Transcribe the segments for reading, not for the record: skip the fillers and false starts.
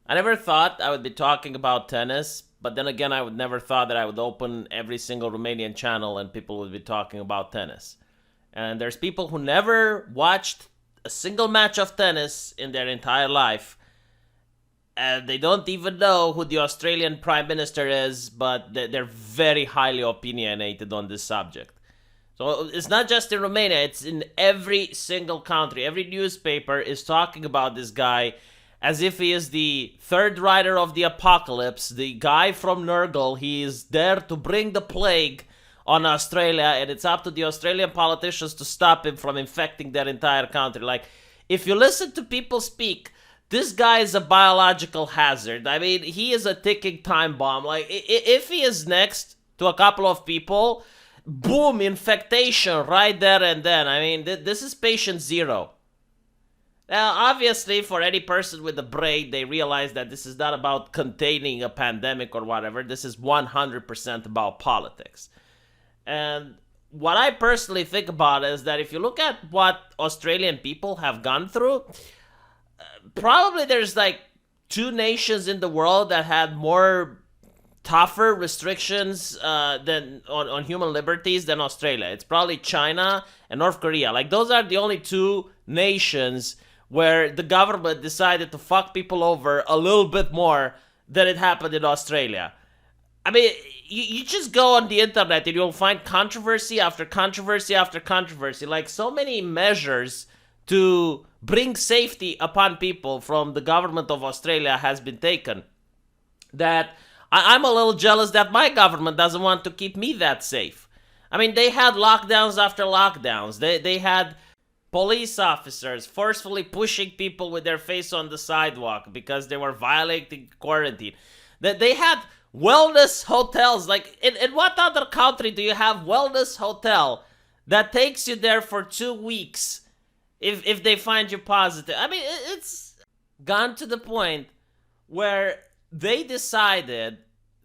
I never thought I would be talking about tennis, but then again, I would never thought that I would open every single Romanian channel and people would be talking about tennis. And there's people who never watched a single match of tennis in their entire life. And they don't even know who the Australian Prime Minister is, but they're very highly opinionated on this subject. So it's not just in Romania, it's in every single country. Every newspaper is talking about this guy as if he is the third rider of the apocalypse, the guy from Nurgle. He is there to bring the plague on Australia, and it's up to the Australian politicians to stop him from infecting their entire country. Like, if you listen to people speak, this guy is a biological hazard. I mean, he is a ticking time bomb. Like, if he is next to a couple of people, boom, infectation right there and then. I mean, this is patient zero. Now, obviously, for any person with a brain, they realize that this is not about containing a pandemic or whatever. This is 100% about politics. And what I personally think about is that if you look at what Australian people have gone through, probably there's like two nations in the world that had more tougher restrictions than on human liberties than Australia. It's probably China and North Korea. Like, those are the only two nations where the government decided to fuck people over a little bit more than it happened in Australia. I mean, you just go on the internet and you'll find controversy after controversy after controversy. Like, so many measures to bring safety upon people from the government of Australia has been taken that I'm a little jealous that my government doesn't want to keep me that safe. I mean, they had lockdowns after lockdowns. They had police officers forcefully pushing people with their face on the sidewalk because they were violating quarantine. They had wellness hotels. Like, in what other country do you have wellness hotel that takes you there for 2 weeks if they find you positive? I mean, it's gone to the point where they decided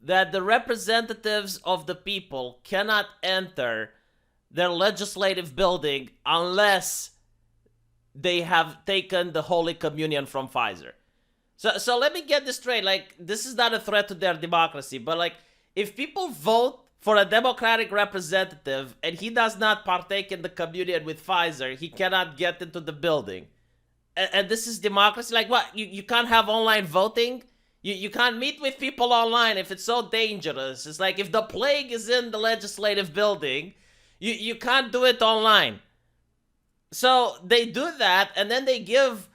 that the representatives of the people cannot enter their legislative building unless they have taken the Holy Communion from Pfizer. So let me get this straight. Like, this is not a threat to their democracy, but like, if people vote for a Democratic representative and he does not partake in the communion with Pfizer, he cannot get into the building. And this is democracy? Like, what? You can't have online voting? You can't meet with people online if it's so dangerous. It's like, if the plague is in the legislative building, you can't do it online. So they do that, and then they give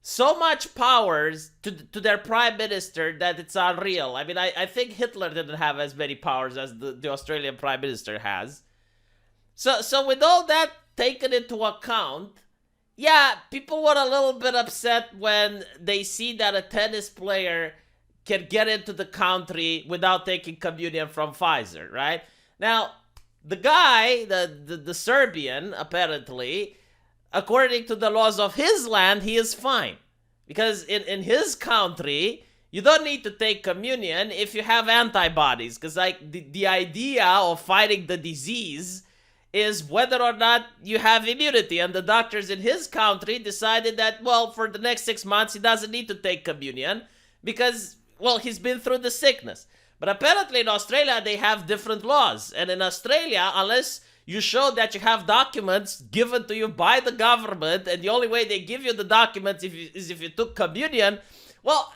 so much powers to their prime minister that it's unreal. I mean, I think Hitler didn't have as many powers as the Australian prime minister has. So with all that taken into account, yeah, people were a little bit upset when they see that a tennis player can get into the country without taking communion from Pfizer, right? Now, the guy, the Serbian, apparently, according to the laws of his land, he is fine. Because in his country, you don't need to take communion if you have antibodies. Because like the idea of fighting the disease is whether or not you have immunity. And the doctors in his country decided that, well, for the next 6 months, he doesn't need to take communion because, well, he's been through the sickness. But apparently in Australia, they have different laws. And in Australia, unless you show that you have documents given to you by the government, and the only way they give you the documents is if you took communion, well,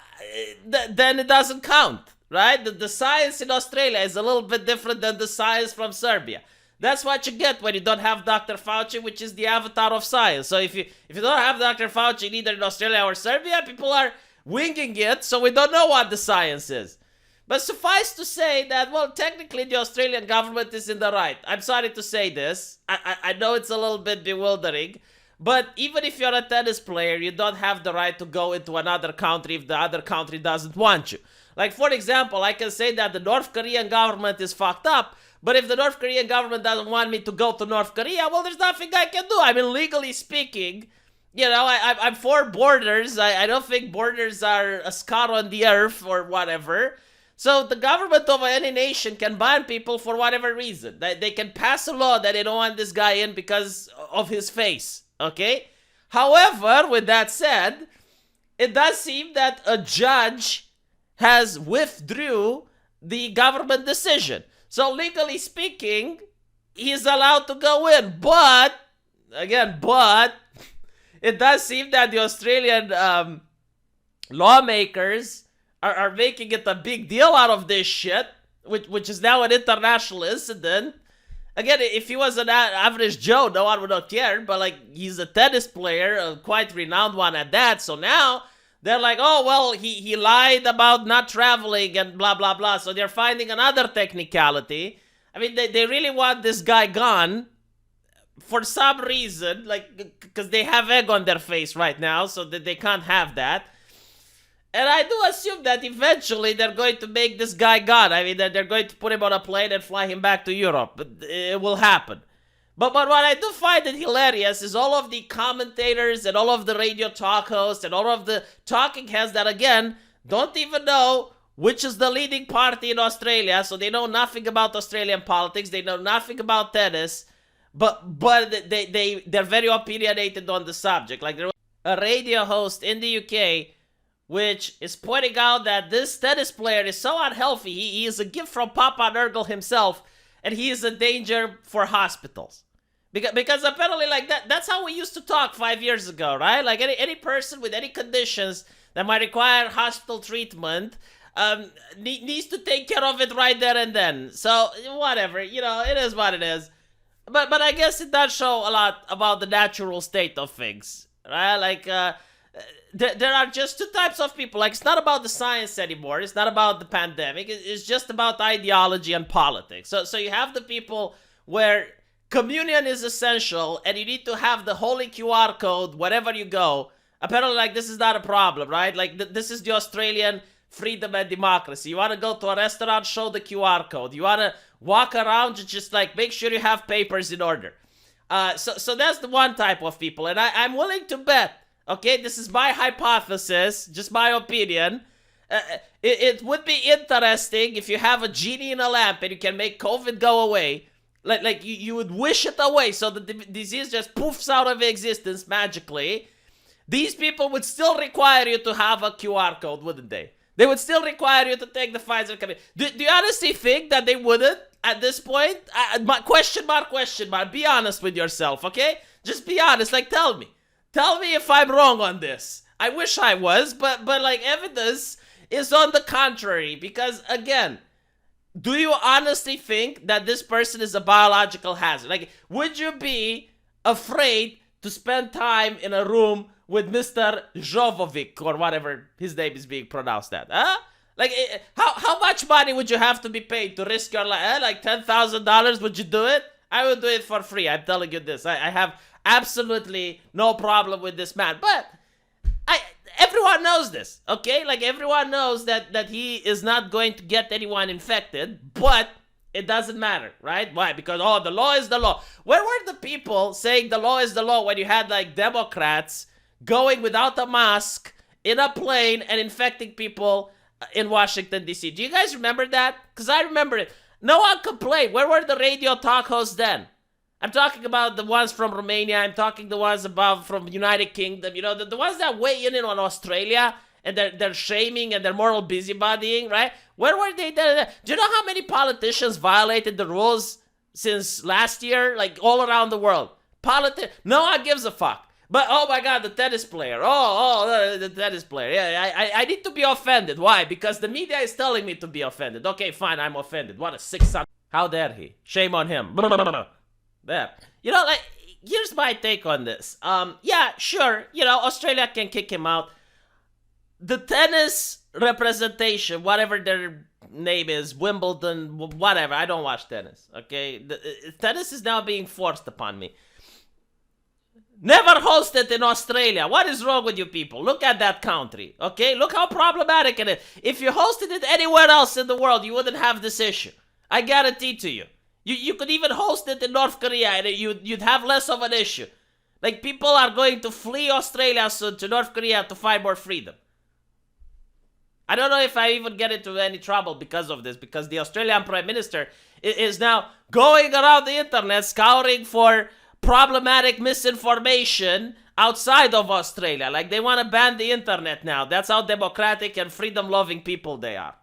then it doesn't count, right? The science in Australia is a little bit different than the science from Serbia. That's what you get when you don't have Dr. Fauci, which is the avatar of science. So if you don't have Dr. Fauci either in Australia or Serbia, people are winging it, so we don't know what the science is. But suffice to say that, well, technically the Australian government is in the right. I'm sorry to say this. I know it's a little bit bewildering. But even if you're a tennis player, you don't have the right to go into another country if the other country doesn't want you. Like, for example, I can say that the North Korean government is fucked up. But if the North Korean government doesn't want me to go to North Korea, well, there's nothing I can do. I mean, legally speaking, you know, I'm for borders. I don't think borders are a scar on the earth or whatever. So the government of any nation can ban people for whatever reason. They can pass a law that they don't want this guy in because of his face, okay? However, with that said, it does seem that a judge has withdrew the government decision. So legally speaking, he's allowed to go in. But it does seem that the Australian lawmakers are making it a big deal out of this shit, which is now an international incident. Again, if he was an average Joe, no one would not care. But like, he's a tennis player, a quite renowned one at that. So now they're like, oh well, he lied about not traveling and blah blah blah. So they're finding another technicality. I mean, they really want this guy gone for some reason, like, because they have egg on their face right now, so that they can't have that. And I do assume that eventually they're going to make this guy gone. I mean, they're going to put him on a plane and fly him back to Europe. It will happen. But what I do find it hilarious is all of the commentators and all of the radio talk hosts and all of the talking heads that, again, don't even know which is the leading party in Australia. So they know nothing about Australian politics. They know nothing about tennis. But they're very opinionated on the subject. Like, there was a radio host in the UK which is pointing out that this tennis player is so unhealthy. He is a gift from Papa Nurgle himself, and he is a danger for hospitals. Because apparently, like, that's how we used to talk 5 years ago, right? Like, any person with any conditions that might require hospital treatment needs to take care of it right there and then. So, whatever, it is what it is. But I guess it does show a lot about the natural state of things, right? Like, there are just two types of people. Like, it's not about the science anymore. It's not about the pandemic. It's just about ideology and politics. So you have the people where communion is essential and you need to have the holy QR code wherever you go. Apparently, like, this is not a problem, right? Like, this is the Australian freedom and democracy. You want to go to a restaurant, show the QR code. You want to walk around, just like, make sure you have papers in order. So that's the one type of people. And I'm willing to bet, okay, this is my hypothesis, just my opinion. It would be interesting if you have a genie in a lamp and you can make COVID go away. Like you would wish it away so that the disease just poofs out of existence magically. These people would still require you to have a QR code, wouldn't they? They would still require you to take the Pfizer company. Do you honestly think that they wouldn't at this point? Question mark. Be honest with yourself, okay? Just be honest. Like, tell me. Tell me if I'm wrong on this. I wish I was, but like, evidence is on the contrary. Because, again, do you honestly think that this person is a biological hazard? Like, would you be afraid to spend time in a room with Mr. Djokovic, or whatever his name is being pronounced at? Huh? Like, how much money would you have to be paid to risk your life? Like $10,000, would you do it? I would do it for free. I'm telling you this. I have absolutely no problem with this man. But everyone knows this, okay? Like, everyone knows that he is not going to get anyone infected, but it doesn't matter, right? Why? Because, the law is the law. Where were the people saying the law is the law when you had, like, Democrats going without a mask in a plane and infecting people in Washington, D.C.? Do you guys remember that? Because I remember it. No one complained. Where were the radio talk hosts then? I'm talking about the ones from Romania. I'm talking the ones from United Kingdom. The ones that weigh in on Australia and they're shaming and they're moral busybodying, right? Where were they then? Do you know how many politicians violated the rules since last year? Like, all around the world. No one gives a fuck. But, oh my God, the tennis player. The tennis player. Yeah, I need to be offended. Why? Because the media is telling me to be offended. Okay, fine, I'm offended. What a sick son. How dare he? Shame on him. There. Like, here's my take on this. Yeah, sure, Australia can kick him out. The tennis representation, whatever their name is, Wimbledon, whatever, I don't watch tennis, okay? Tennis is now being forced upon me. Never hosted in Australia. What is wrong with you people? Look at that country, okay? Look how problematic it is. If you hosted it anywhere else in the world, you wouldn't have this issue. I guarantee to you. You could even host it in North Korea and you'd have less of an issue. Like, people are going to flee Australia soon to North Korea to find more freedom. I don't know if I even get into any trouble because of this, because the Australian Prime Minister is now going around the internet scouring for problematic misinformation outside of Australia. Like, they want to ban the internet now. That's how democratic and freedom-loving people they are.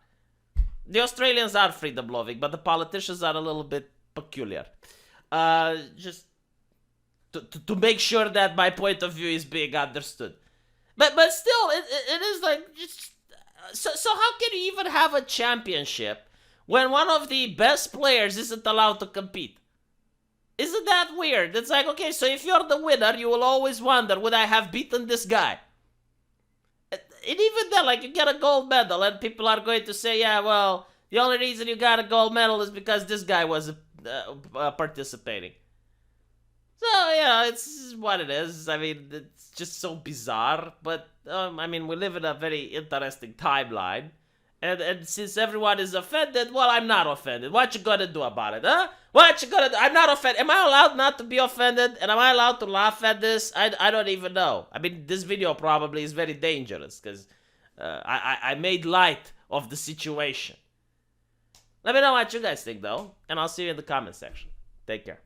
The Australians are freedom-loving, but the politicians are a little bit peculiar. Just to make sure that my point of view is being understood. But still, it is like, just, so how can you even have a championship when one of the best players isn't allowed to compete? Isn't that weird? It's like, okay, so if you're the winner, you will always wonder, would I have beaten this guy? And even then, like, you get a gold medal, and people are going to say, yeah, well, the only reason you got a gold medal is because this guy was participating. So, yeah, it's what it is. I mean, it's just so bizarre. But, I mean, we live in a very interesting timeline. And since everyone is offended, well, I'm not offended. What you gonna do about it, huh? What you gonna do? I'm not offended. Am I allowed not to be offended? And am I allowed to laugh at this? I don't even know. I mean, this video probably is very dangerous because I made light of the situation. Let me know what you guys think, though. And I'll see you in the comment section. Take care.